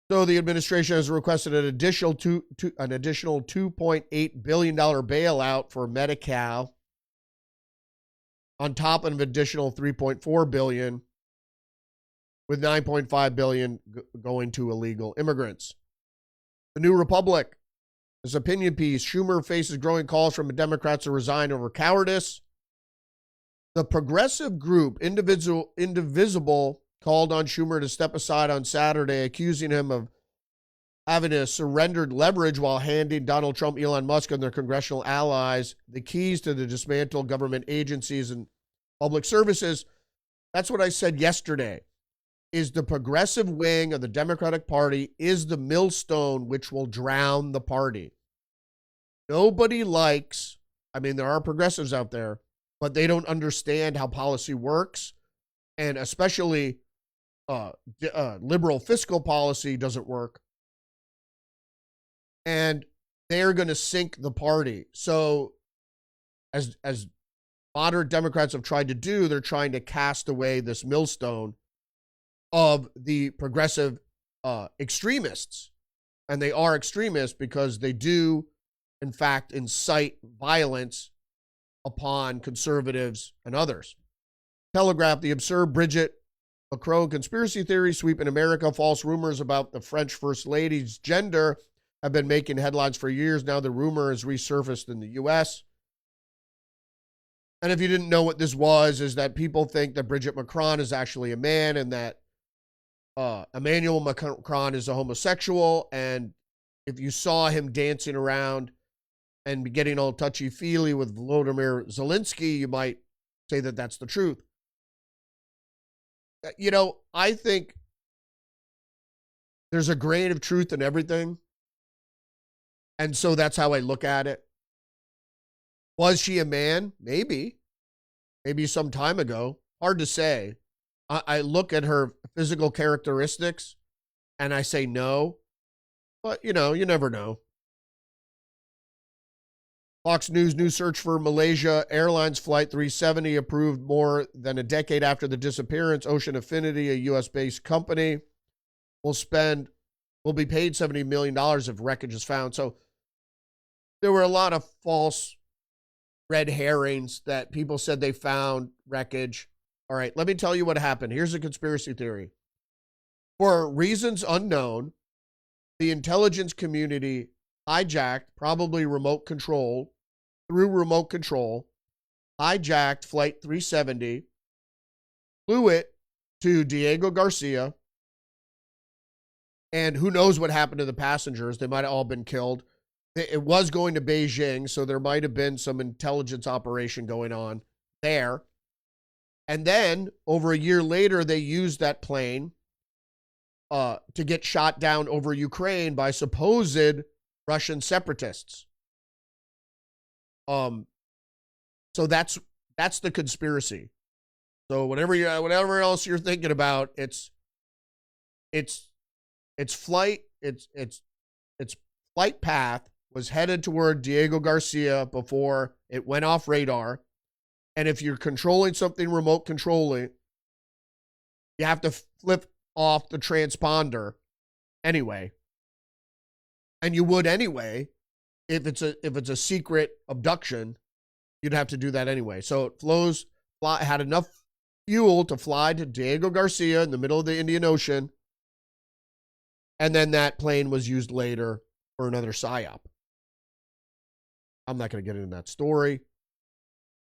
So the administration has requested an additional $2.8 billion bailout for Medi-Cal, on top of an additional $3.4 billion, with $9.5 billion going to illegal immigrants. The New Republic, this opinion piece: Schumer faces growing calls from Democrats to resign over cowardice. The progressive group Indivisible called on Schumer to step aside on Saturday, accusing him of having a surrendered leverage while handing Donald Trump, Elon Musk, and their congressional allies the keys to the dismantled government agencies and public services. That's what I said yesterday, is the progressive wing of the Democratic Party is the millstone which will drown the party. Nobody likes, there are progressives out there, but they don't understand how policy works, and especially liberal fiscal policy doesn't work. And they're going to sink the party. So as moderate Democrats have tried to do, they're trying to cast away this millstone of the progressive extremists. And they are extremists because they do, in fact, incite violence upon conservatives and others. Telegraph: the absurd Bridget Macron conspiracy theory sweeping America. False rumors about the French First Lady's gender have been making headlines for years. Now the rumor has resurfaced in the U.S. And if you didn't know what this was, is that people think that Bridget Macron is actually a man, and that Emmanuel Macron is a homosexual. And if you saw him dancing around and getting all touchy-feely with Volodymyr Zelensky, you might say that that's the truth. I think there's a grain of truth in everything. And so that's how I look at it. Was she a man? Maybe. Maybe some time ago. Hard to say. I look at her physical characteristics and I say no. But, you never know. Fox News: new search for Malaysia Airlines Flight 370 approved more than a decade after the disappearance. Ocean Affinity, a U.S.-based company, will be paid $70 million if wreckage is found. So there were a lot of false red herrings that people said they found wreckage. All right, let me tell you what happened. Here's a conspiracy theory. For reasons unknown, the intelligence community hijacked, probably through remote control, hijacked Flight 370, flew it to Diego Garcia, and who knows what happened to the passengers. They might have all been killed. It was going to Beijing, so there might have been some intelligence operation going on there. And then over a year later, they used that plane to get shot down over Ukraine by supposed Russian separatists. So that's the conspiracy. So whatever else you're thinking about, its flight path was headed toward Diego Garcia before it went off radar. And if you're controlling something remote controlling, you have to flip off the transponder anyway. And you would anyway. If it's a secret abduction, you'd have to do that anyway. So it had enough fuel to fly to Diego Garcia in the middle of the Indian Ocean. And then that plane was used later for another psyop. I'm not going to get into that story.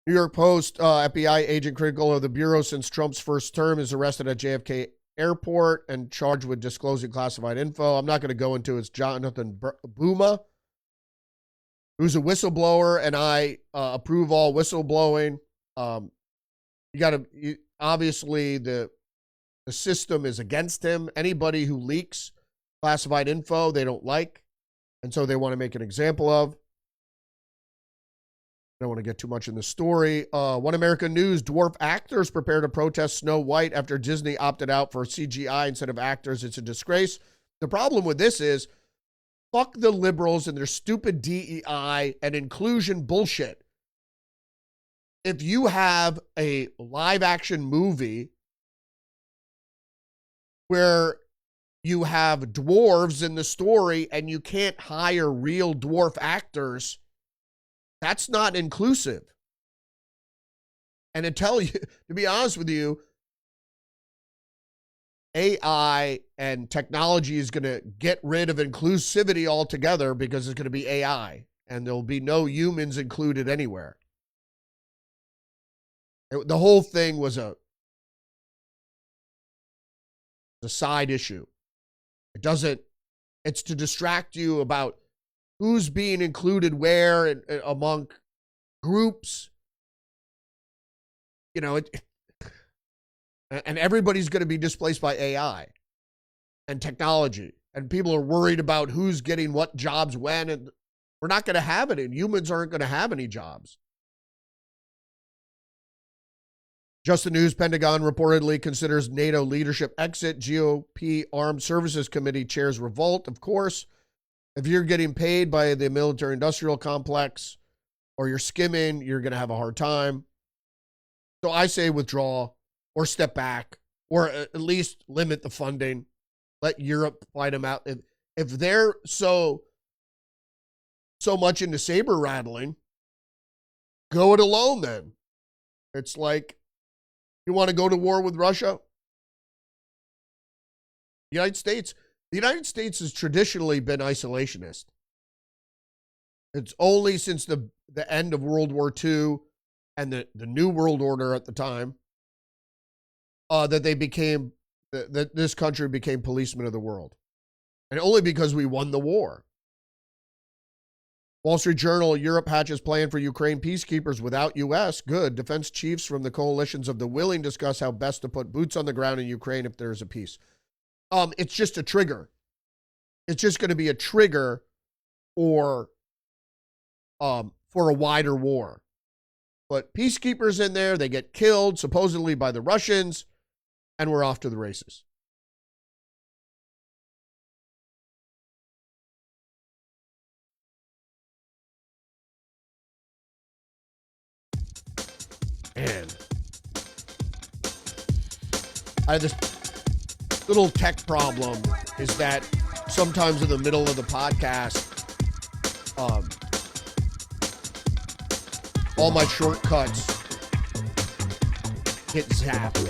New York Post, FBI agent critical of the Bureau since Trump's first term is arrested at JFK Airport and charged with disclosing classified info. I'm not going to go into it's Jonathan Buma, who's a whistleblower, and I approve all whistleblowing. Obviously the system is against him. Anybody who leaks classified info, they don't like, and so they want to make an example of. I don't want to get too much in the story. One American News, dwarf actors prepare to protest Snow White after Disney opted out for CGI instead of actors. It's a disgrace. The problem with this is, fuck the liberals and their stupid DEI and inclusion bullshit. If you have a live action movie where you have dwarves in the story and you can't hire real dwarf actors, that's not inclusive. And to be honest with you, AI and technology is going to get rid of inclusivity altogether because it's going to be AI and there'll be no humans included anywhere. The whole thing was a side issue. It's to distract you about who's being included where and among groups. And everybody's going to be displaced by AI and technology. And people are worried about who's getting what jobs when. And we're not going to have it. And humans aren't going to have any jobs. Just the News, Pentagon reportedly considers NATO leadership exit. GOP Armed Services Committee chairs revolt, of course. If you're getting paid by the military-industrial complex or you're skimming, you're going to have a hard time. So I say withdraw or step back or at least limit the funding. Let Europe fight them out. If they're so much into saber rattling, go it alone then. It's like, you want to go to war with Russia? The United States has traditionally been isolationist. It's only since the end of World War II and the New World Order at the time that this country became policemen of the world. And only because we won the war. Wall Street Journal, Europe hatches plan for Ukraine peacekeepers without U.S. Good. Defense chiefs from the coalitions of the willing discuss how best to put boots on the ground in Ukraine if there's a peace. It's just a trigger. It's just going to be a trigger for a wider war. But peacekeepers in there, they get killed supposedly by the Russians, and we're off to the races. And I have this little tech problem is that sometimes in the middle of the podcast, all my shortcuts get zapped.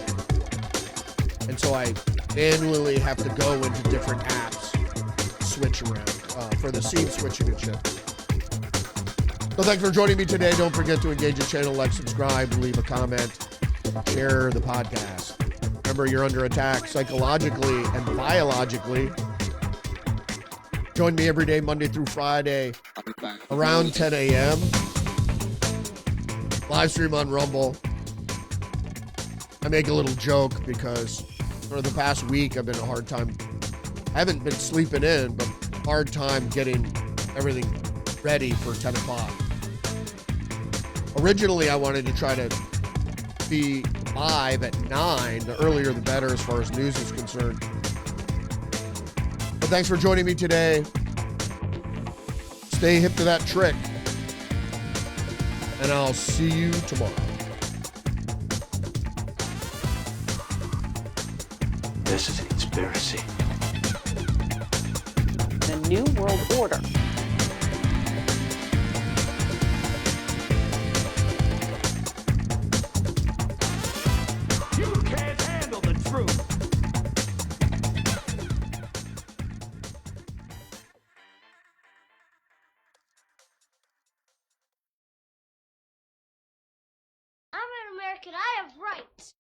And so I manually have to go into different apps, switch around for the scene switching and shit. So thanks for joining me today. Don't forget to engage the channel, like, subscribe, leave a comment, share the podcast. Remember, you're under attack psychologically and biologically. Join me every day, Monday through Friday, around 10 a.m. Live stream on Rumble. I make a little joke because for the past week I've been a hard time. I haven't been sleeping in, but hard time getting everything ready for 10 o'clock. Originally, I wanted to try to be live at 9. The earlier the better as far as news is concerned. But thanks for joining me today. Stay hip to that trick. And I'll see you tomorrow. This is a conspiracy. The New World Order. You can't handle the truth. I'm an American. I have rights.